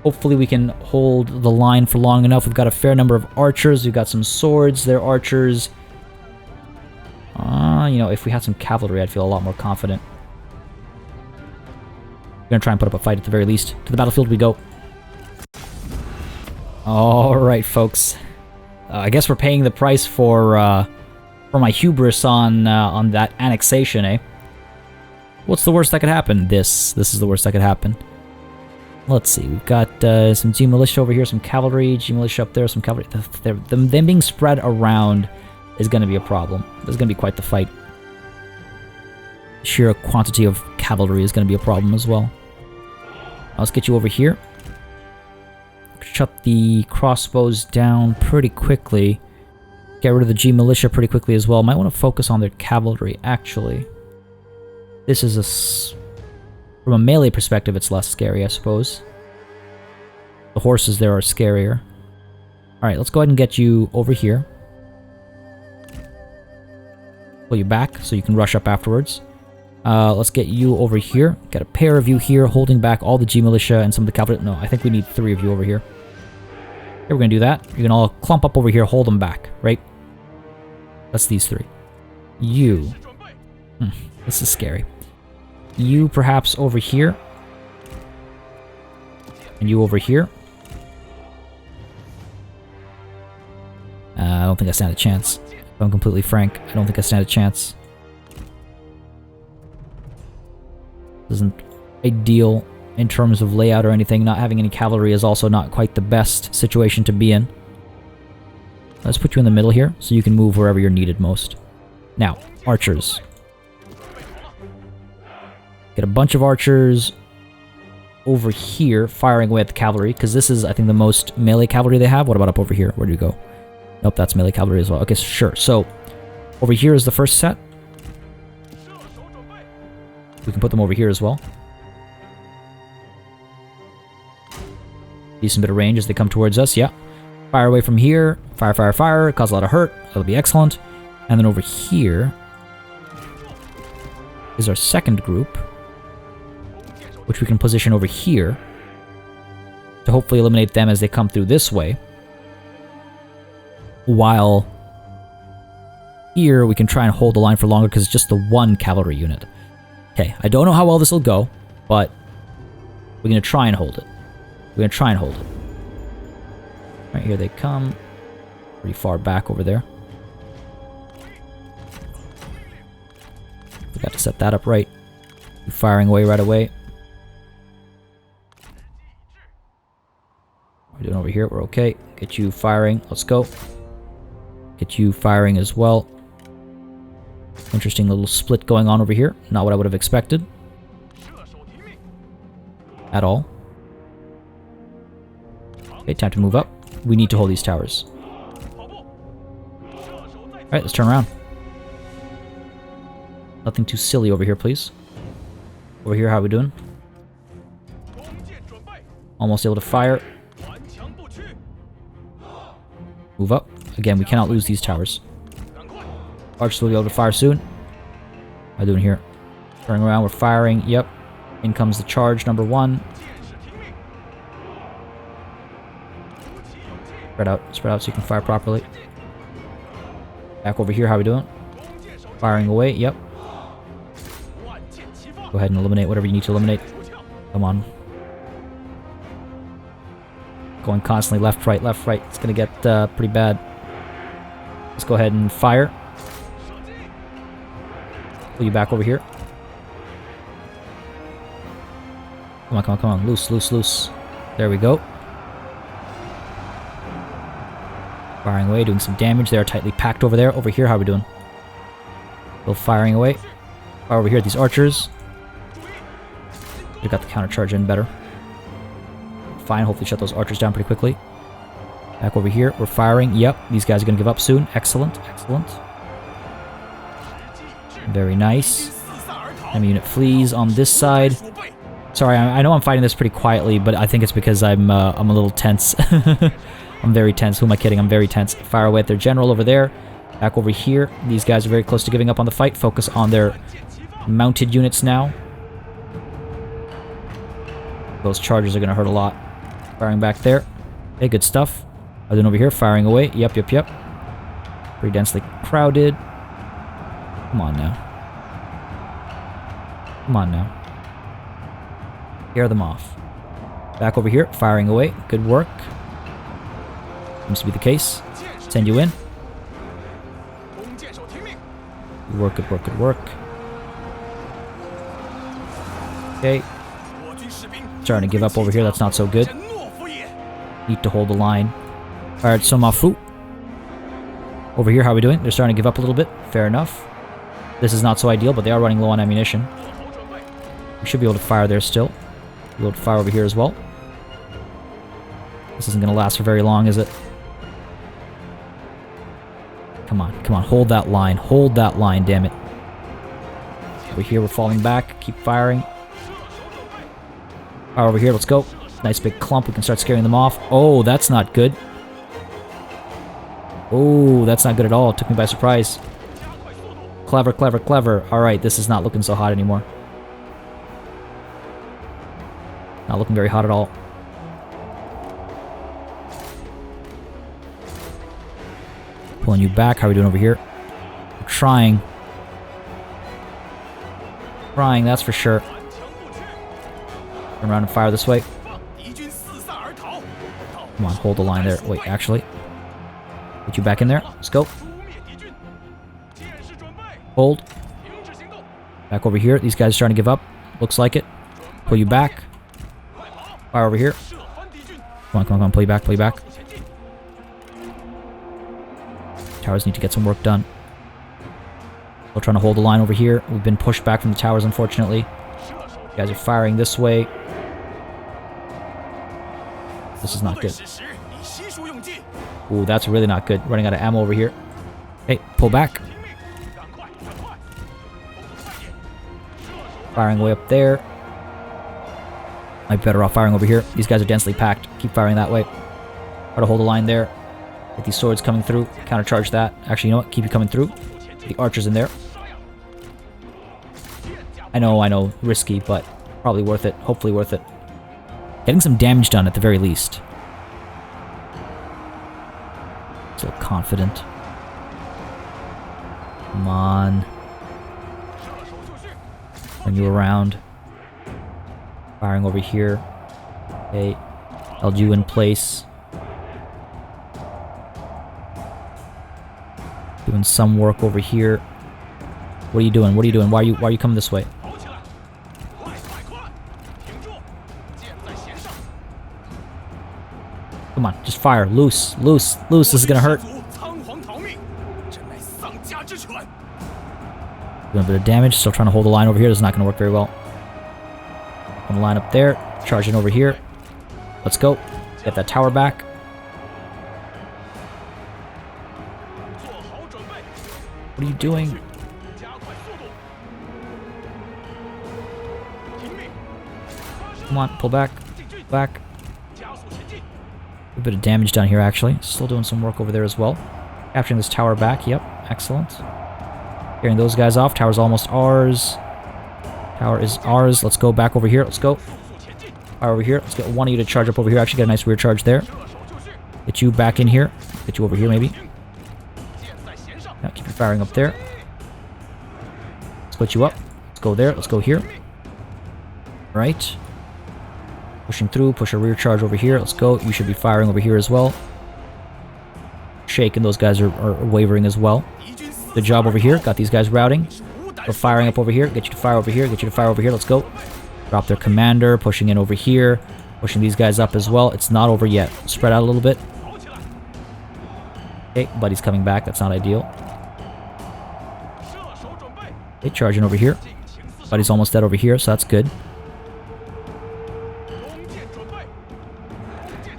Hopefully we can hold the line for long enough. We've got a fair number of archers. We've got some swords. They're archers. You know, if we had some cavalry, I'd feel a lot more confident. We're gonna try and put up a fight at the very least. To the battlefield we go. Alright, folks. I guess we're paying the price for my hubris on that annexation, eh? What's the worst that could happen? This is the worst that could happen. Let's see. We've got some G militia over here, some cavalry. G militia up there, some cavalry. Them being spread around is going to be a problem. There's going to be quite the fight. Sheer quantity of cavalry is going to be a problem as well. Let's get you over here. Shut the crossbows down pretty quickly. Get rid of the G militia pretty quickly as well. Might want to focus on their cavalry, actually. This is from a melee perspective, it's less scary, I suppose. The horses there are scarier. Alright, let's go ahead and get you over here. Pull you back so you can rush up afterwards. Let's get you over here. Get a pair of you here, holding back all the G militia and some of the cavalry. No, I think we need 3 of you over here. Here, we're gonna do that. You're gonna all clump up over here, hold them back, right? That's these 3. You. This is scary. You perhaps over here. And you over here. I don't think I stand a chance. If I'm completely frank, I don't think I stand a chance. Isn't ideal in terms of layout or anything. Not having any cavalry is also not quite the best situation to be in. Let's put you in the middle here, so you can move wherever you're needed most. Now, archers. Get a bunch of archers over here, firing away at the cavalry, because this is, I think, the most melee cavalry they have. What about up over here? Where do you go? Nope, that's melee cavalry as well. Okay, sure. So, over here is the first set. We can put them over here as well. Decent bit of range as they come towards us, yeah. Fire away from here. Fire, fire, fire. Cause a lot of hurt. That'll be excellent. And then over here is our second group, which we can position over here to hopefully eliminate them as they come through this way. While here we can try and hold the line for longer because it's just the one cavalry unit. Okay, I don't know how well this will go, but we're going to try and hold it. We're going to try and hold it. Right, here they come. Pretty far back over there. We got to set that up right. Firing away right away. We're doing over here. We're okay. Get you firing. Let's go. Get you firing as well. Interesting little split going on over here. Not what I would have expected. At all. Okay, time to move up. We need to hold these towers. Alright, let's turn around. Nothing too silly over here, please. Over here, how are we doing? Almost able to fire. Move up. Again, we cannot lose these towers. Archers will be able to fire soon. What am I doing here? Turning around, we're firing. Yep. In comes the charge, number 1. Spread out so you can fire properly. Back over here, how are we doing? Firing away, yep. Go ahead and eliminate whatever you need to eliminate. Come on. Going constantly left, right, left, right. It's gonna get pretty bad. Let's go ahead and fire. Pull you back over here. Come on, come on, come on. Loose, loose, loose. There we go. Firing away, doing some damage. They are tightly packed over there. Over here, how are we doing? Still firing away. Fire over here at these archers. We got the counter charge in better. Fine, hopefully shut those archers down pretty quickly. Back over here, we're firing. Yep, these guys are going to give up soon. Excellent, excellent. Very nice. Enemy unit flees on this side. Sorry, I know I'm fighting this pretty quietly, but I think it's because I'm a little tense. I'm very tense. Who am I kidding? I'm very tense. Fire away at their general over there. Back over here. These guys are very close to giving up on the fight. Focus on their mounted units now. Those chargers are going to hurt a lot. Firing back there. Okay, good stuff. Other than over here, firing away. Yep, yep, yep. Pretty densely crowded. Come on now. Come on now. Scare them off. Back over here, firing away. Good work. Seems to be the case. Send you in. Good work, good work, good work. Okay. Starting to give up over here. That's not so good. Need to hold the line. Alright, so Mafu. Over here, how are we doing? They're starting to give up a little bit. Fair enough. This is not so ideal, but they are running low on ammunition. We should be able to fire there still. Be able to fire over here as well. This isn't going to last for very long, is it? Come on, come on. Hold that line. Hold that line, damn it. Over here, we're falling back. Keep firing. Fire over here, let's go. Nice big clump. We can start scaring them off. Oh, that's not good. Oh, that's not good at all. It took me by surprise. Clever, clever, clever. Alright, this is not looking so hot anymore. Not looking very hot at all. Pulling you back. How are we doing over here? We're trying. Trying, that's for sure. Turn around and fire this way. Come on, hold the line there. Wait, actually. Get you back in there. Let's go. Hold. Back over here. These guys are starting to give up. Looks like it. Pull you back. Fire over here. Come on, come on, come on. Pull you back, pull you back. Towers need to get some work done. Still trying to hold the line over here. We've been pushed back from the towers, unfortunately. You guys are firing this way. This is not good. Ooh, that's really not good. Running out of ammo over here. Hey, pull back. Firing way up there. Might be better off firing over here. These guys are densely packed. Keep firing that way. Try to hold the line there. Get these swords coming through. Countercharge that. Actually, you know what? Keep you coming through. The archers in there. I know. Risky, but probably worth it. Hopefully worth it. Getting some damage done at the very least. Still confident. Come on. Turn you around. Firing over here. Okay. Held you in place. Doing some work over here. What are you doing? What are you doing? Why are you coming this way? Come on, just fire. Loose, loose, loose. This is gonna hurt. Doing a bit of damage. Still trying to hold the line over here. This is not gonna work very well. Gonna line up there. Charging over here. Let's go. Get that tower back. What are you doing? Come on, pull back. Back. A bit of damage down here, actually. Still doing some work over there as well. Capturing this tower back. Yep, excellent. Carrying those guys off. Tower's almost ours. Tower is ours. Let's go back over here. Let's go. Fire over here. Let's get one of you to charge up over here. Actually, get a nice rear charge there. Get you back in here. Get you over here, maybe. Yeah, keep your firing up there. Split you up. Let's go there. Let's go here. Right. Pushing through. Push a rear charge over here. Let's go. You should be firing over here as well. Shaking. Those guys are wavering as well. Good job over here. Got these guys routing. We're firing up over here. Get you to fire over here. Get you to fire over here. Let's go. Drop their commander. Pushing in over here. Pushing these guys up as well. It's not over yet. Spread out a little bit. Okay, buddy's coming back. That's not ideal. Okay, charging over here. Buddy's almost dead over here, so that's good.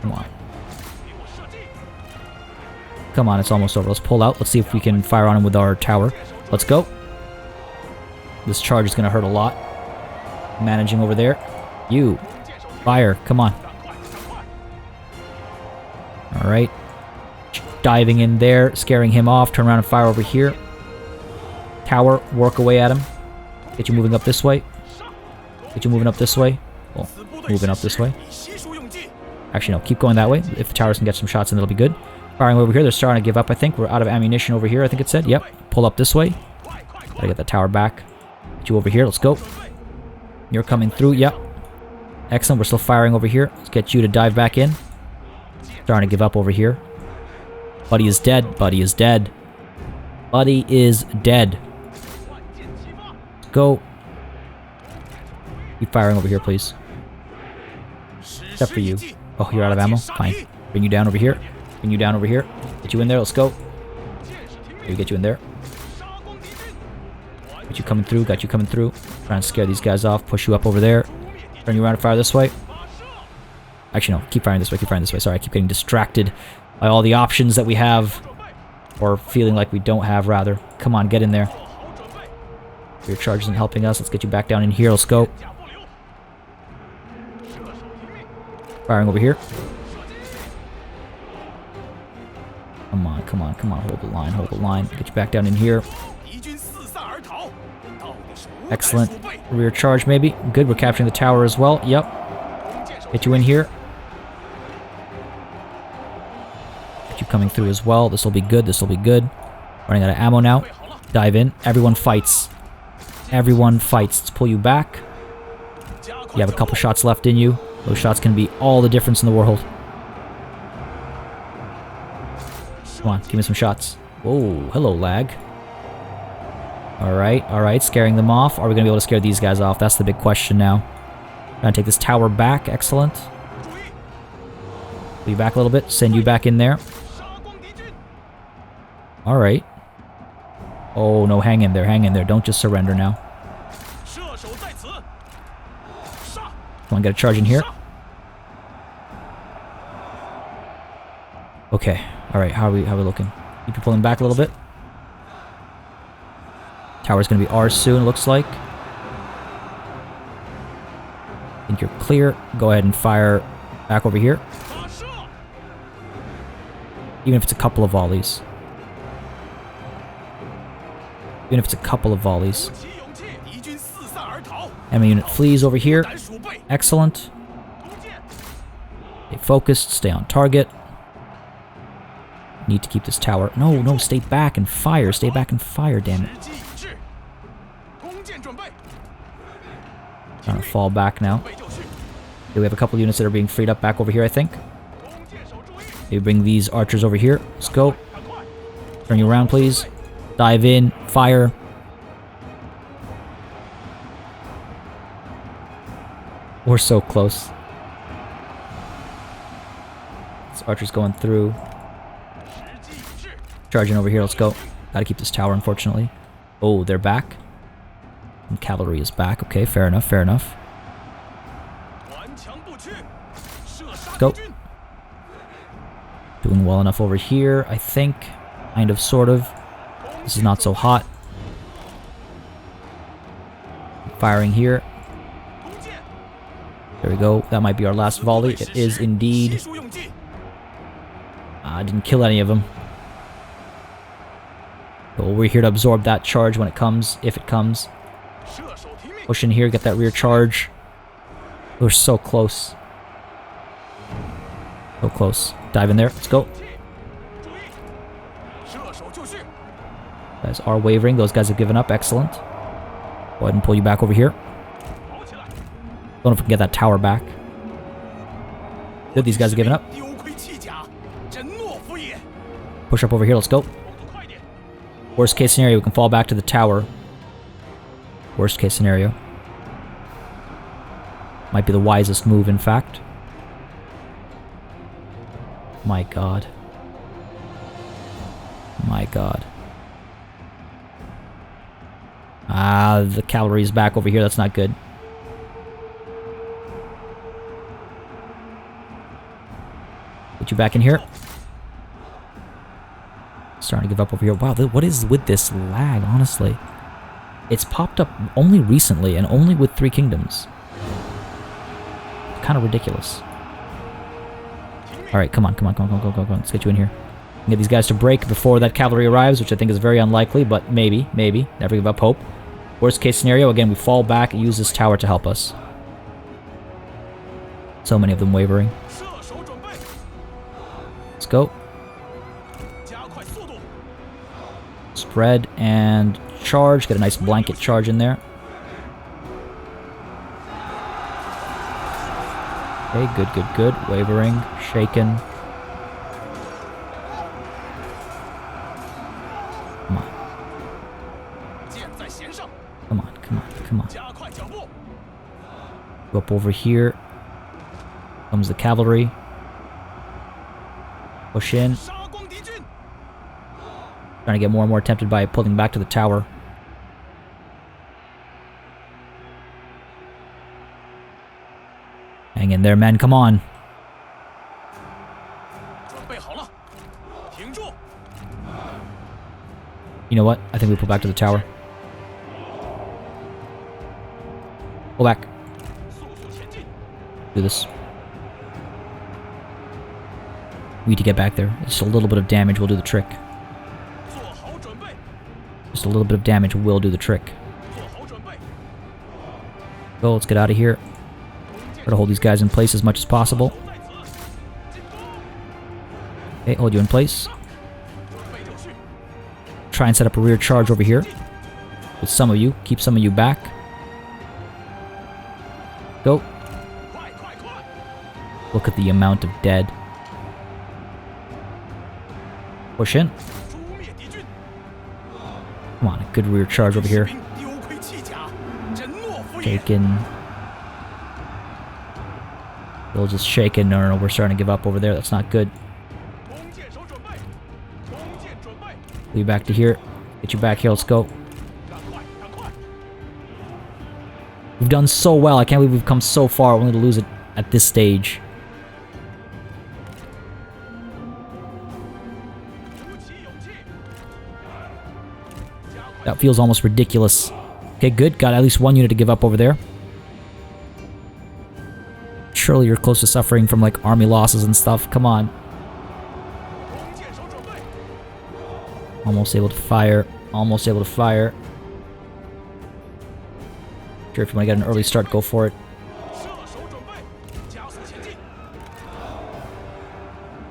Come on. Come on, it's almost over. Let's pull out. Let's see if we can fire on him with our tower. Let's go. This charge is going to hurt a lot. Managing over there. You. Fire. Come on. Alright. Diving in there. Scaring him off. Turn around and fire over here. Tower. Work away at him. Get you moving up this way. Get you moving up this way. Well, moving up this way. Actually, no. Keep going that way. If the towers can get some shots in, that'll be good. Firing over here. They're starting to give up, I think. We're out of ammunition over here, I think it said. Yep. Pull up this way. Gotta get that tower back. Get you over here. Let's go. You're coming through. Yep. Excellent. We're still firing over here. Let's get you to dive back in. Starting to give up over here. Buddy is dead. Buddy is dead. Buddy is dead. Let's go. Keep firing over here, please. Except for you. Oh, you're out of ammo? Fine. Bring you down over here. Bring you down over here. Get you in there. Let's go. Here, get you in there. Got you coming through, got you coming through. Trying to scare these guys off, push you up over there. Turn you around and fire this way. Actually, no, keep firing this way, keep firing this way. Sorry, I keep getting distracted by all the options that we have. Or feeling like we don't have, rather. Come on, get in there. Your charge isn't helping us. Let's get you back down in here. Let's go. Firing over here. Come on, come on, come on. Hold the line, hold the line. Get you back down in here. Excellent. Rear charge, maybe. Good, we're capturing the tower as well. Yep. Get you in here. Get you coming through as well. This will be good, this will be good. Running out of ammo now. Dive in. Everyone fights. Everyone fights. Let's pull you back. You have a couple shots left in you. Those shots can be all the difference in the world. Come on, give me some shots. Whoa, hello, lag. Alright, scaring them off. Are we going to be able to scare these guys off? That's the big question now. Trying to take this tower back. Excellent. Pull you back a little bit. Send you back in there. Alright. Oh, no, hang in there, hang in there. Don't just surrender now. Come on, get a charge in here. Okay. Alright, how are we looking? Keep you pulling back a little bit. Tower's gonna be ours soon, looks like. Think you're clear. Go ahead and fire back over here. Even if it's a couple of volleys. Even if it's a couple of volleys. Enemy unit flees over here. Excellent. Stay focused, stay on target. Need to keep this tower. No, no, stay back and fire. Stay back and fire, damn it. Trying to fall back now. Okay, we have a couple units that are being freed up back over here, I think. Maybe bring these archers over here. Let's go. Turn you around, please. Dive in. Fire. We're so close. This archer's going through. Charging over here, let's go. Gotta keep this tower, unfortunately. Oh, they're back. And cavalry is back. Okay, fair enough, fair enough. Let's go. Doing well enough over here, I think. Kind of, sort of. This is not so hot. Firing here. There we go. That might be our last volley. It is indeed. I didn't kill any of them. So we're here to absorb that charge when it comes, if it comes. Push in here, get that rear charge. We're so close. So close. Dive in there. Let's go. Guys are wavering. Those guys have given up. Excellent. Go ahead and pull you back over here. Don't know if we can get that tower back. Good, these guys have given up. Push up over here. Let's go. Worst case scenario, we can fall back to the tower. Worst case scenario. Might be the wisest move, in fact. My god. My god. Ah, the cavalry is back over here. That's not good. Get you back in here. Starting to give up over here. Wow, what is with this lag, honestly? It's popped up only recently and only with 3 kingdoms. Kind of ridiculous. Alright, come on. Let's get you in here. Get these guys to break before that cavalry arrives, which I think is very unlikely, but maybe. Never give up hope. Worst case scenario, again, we fall back and use this tower to help us. So many of them wavering. Let's go. Spread and charge. Get a nice blanket charge in there. Okay, good. Wavering, shaken. Come on. Go up over here. Comes the cavalry. Push in. Trying to get more and more tempted by pulling back to the tower. Hang in there, men. Come on. You know what? I think we pull back to the tower. Pull back. Do this. We need to get back there. Just a little bit of damage will do the trick. Just a little bit of damage will do the trick. Go, let's get out of here. Try to hold these guys in place as much as possible. Okay, hold you in place. Try and set up a rear charge over here. With some of you. Keep some of you back. Go. Look at the amount of dead. Push in. Come on, a good rear charge over here. Shaken. They'll just shaken. No, we're starting to give up over there. That's not good. Leave you back to here. Get you back here. Let's go. We've done so well. I can't believe we've come so far only to lose it at this stage. That feels almost ridiculous. Okay, good. Got at least one unit to give up over there. Surely you're close to suffering from, like, army losses and stuff. Come on. Almost able to fire. Almost able to fire. Sure, if you want to get an early start, go for it.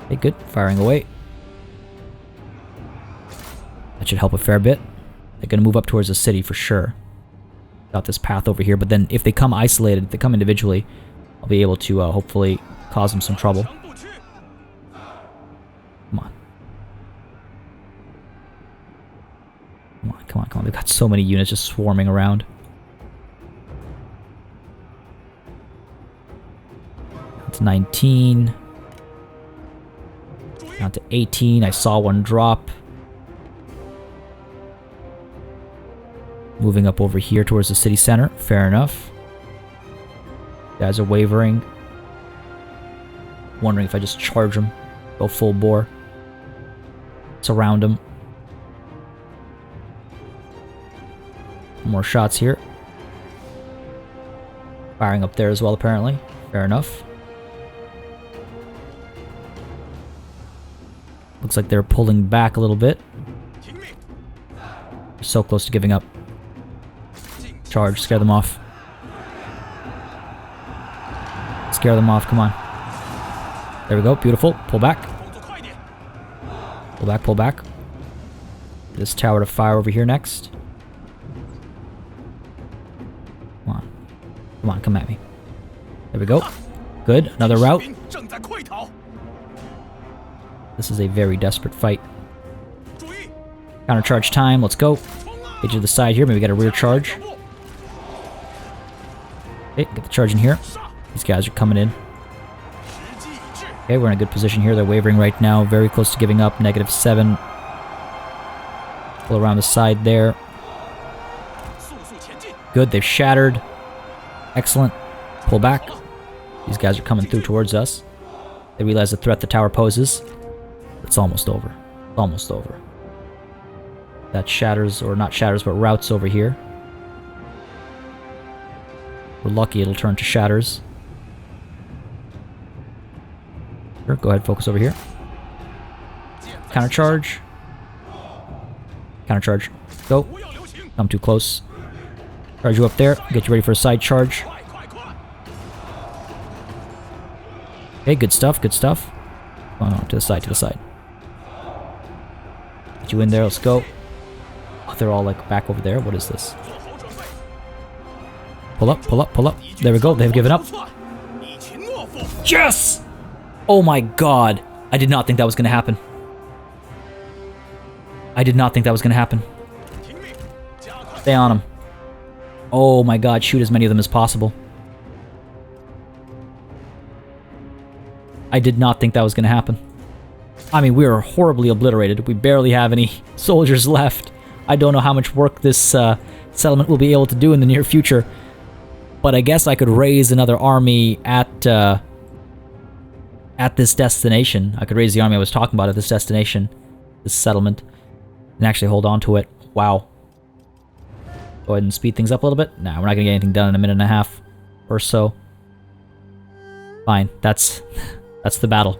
Okay, good. Firing away. That should help a fair bit. They're going to move up towards the city for sure. Got this path over here, but then if they come isolated, if they come individually, I'll be able to hopefully cause them some trouble. Come on. Come on, come on, come on. They've got so many units just swarming around. Down to 19. Down to 18. I saw one drop. Moving up over here towards the city center. Fair enough. Guys are wavering. Wondering if I just charge them. Go full bore. Surround them. More shots here. Firing up there as well, apparently. Fair enough. Looks like they're pulling back a little bit. So close to giving up. Charge, scare them off. Scare them off, come on. There we go, beautiful. Pull back. Pull back, pull back. This tower to fire over here next. Come on. Come on, come at me. There we go. Good, another route. This is a very desperate fight. Countercharge time, let's go. Get you to the side here, maybe get a rear charge. Okay, get the charge in here. These guys are coming in. Okay, we're in a good position here. They're wavering right now. Very close to giving up. -7. Pull around the side there. Good, they've shattered. Excellent. Pull back. These guys are coming through towards us. They realize the threat the tower poses. It's almost over. It's almost over. That shatters, or not shatters, but routes over here. We're lucky it'll turn to shatters. Sure, go ahead, focus over here. Countercharge. Countercharge. Go. Come too close. Charge you up there. Get you ready for a side charge. Okay, good stuff, good stuff. Oh, no, to the side, to the side. Get you in there, let's go. Oh, they're all like back over there. What is this? Pull up, pull up, pull up. There we go, they've given up. Yes! Oh my god. I did not think that was gonna happen. I did not think that was gonna happen. Stay on them. Oh my god, shoot as many of them as possible. I did not think that was gonna happen. I mean, we are horribly obliterated. We barely have any soldiers left. I don't know how much work this settlement will be able to do in the near future. But I guess I could raise another army at this destination. I could raise the army I was talking about at this destination, this settlement, and actually hold on to it. Wow. Go ahead and speed things up a little bit. Nah, we're not gonna get anything done in a minute and a half or so. Fine, that's the battle.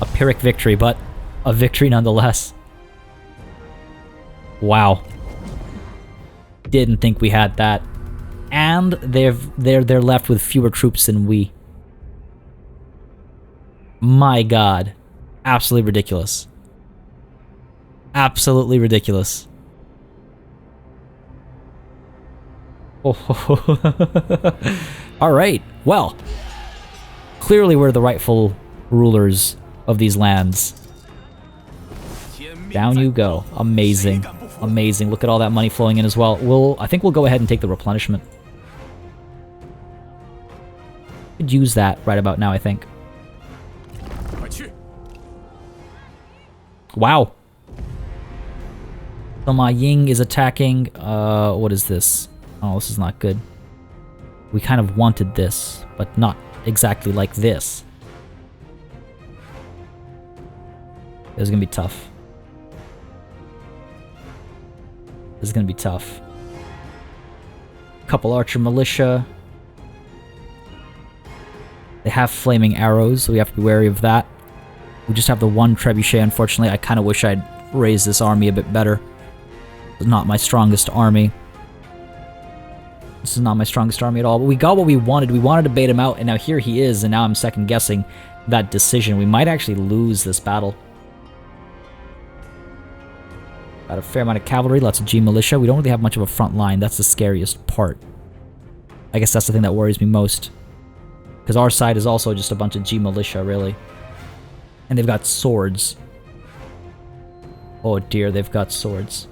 A Pyrrhic victory, but a victory nonetheless. Wow. Didn't think we had that. And they're left with fewer troops than we. My god. Absolutely ridiculous. Absolutely ridiculous. Oh. Alright, well. Clearly we're the rightful rulers of these lands. Down you go. Amazing. Amazing. Look at all that money flowing in as well. I think we'll go ahead and take the replenishment. Could use that right about now, I think. Wow. Sima Ying is attacking. What is this? Oh, this is not good. We kind of wanted this, but not exactly like this. This is gonna be tough. This is gonna be tough. Couple archer militia. They have flaming arrows, so we have to be wary of that. We just have the one trebuchet, unfortunately. I kind of wish I'd raised this army a bit better. It's not my strongest army. This is not my strongest army at all, but we got what we wanted. We wanted to bait him out, and now here he is, and now I'm second-guessing that decision. We might actually lose this battle. Got a fair amount of cavalry, lots of G militia. We don't really have much of a front line. That's the scariest part. I guess that's the thing that worries me most. Because our side is also just a bunch of G militia, really. And they've got swords. Oh dear, they've got swords.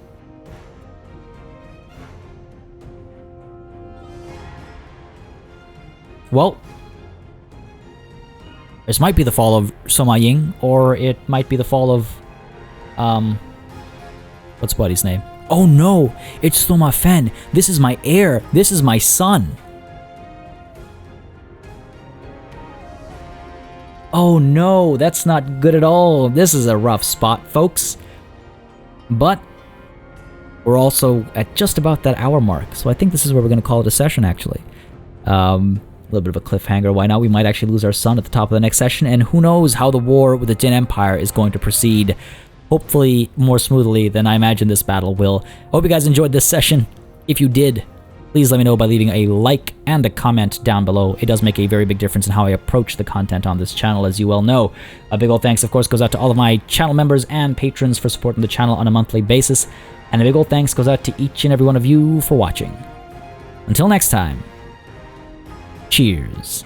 Well, this might be the fall of Sima Ying, or it might be the fall of, what's Buddy's name? Oh no, it's Sima Fen. This is my heir. This is my son. Oh no, that's not good at all. This is a rough spot, folks. But we're also at just about that hour mark, so I think this is where we're going to call it a session, actually. A little bit of a cliffhanger. Why not? We might actually lose our son at the top of the next session, and who knows how the war with the Jin Empire is going to proceed. Hopefully more smoothly than I imagine this battle will. I hope you guys enjoyed this session. If you did, please let me know by leaving a like and a comment down below. It does make a very big difference in how I approach the content on this channel, as you well know. A big old thanks, of course, goes out to all of my channel members and patrons for supporting the channel on a monthly basis. And a big old thanks goes out to each and every one of you for watching. Until next time, cheers.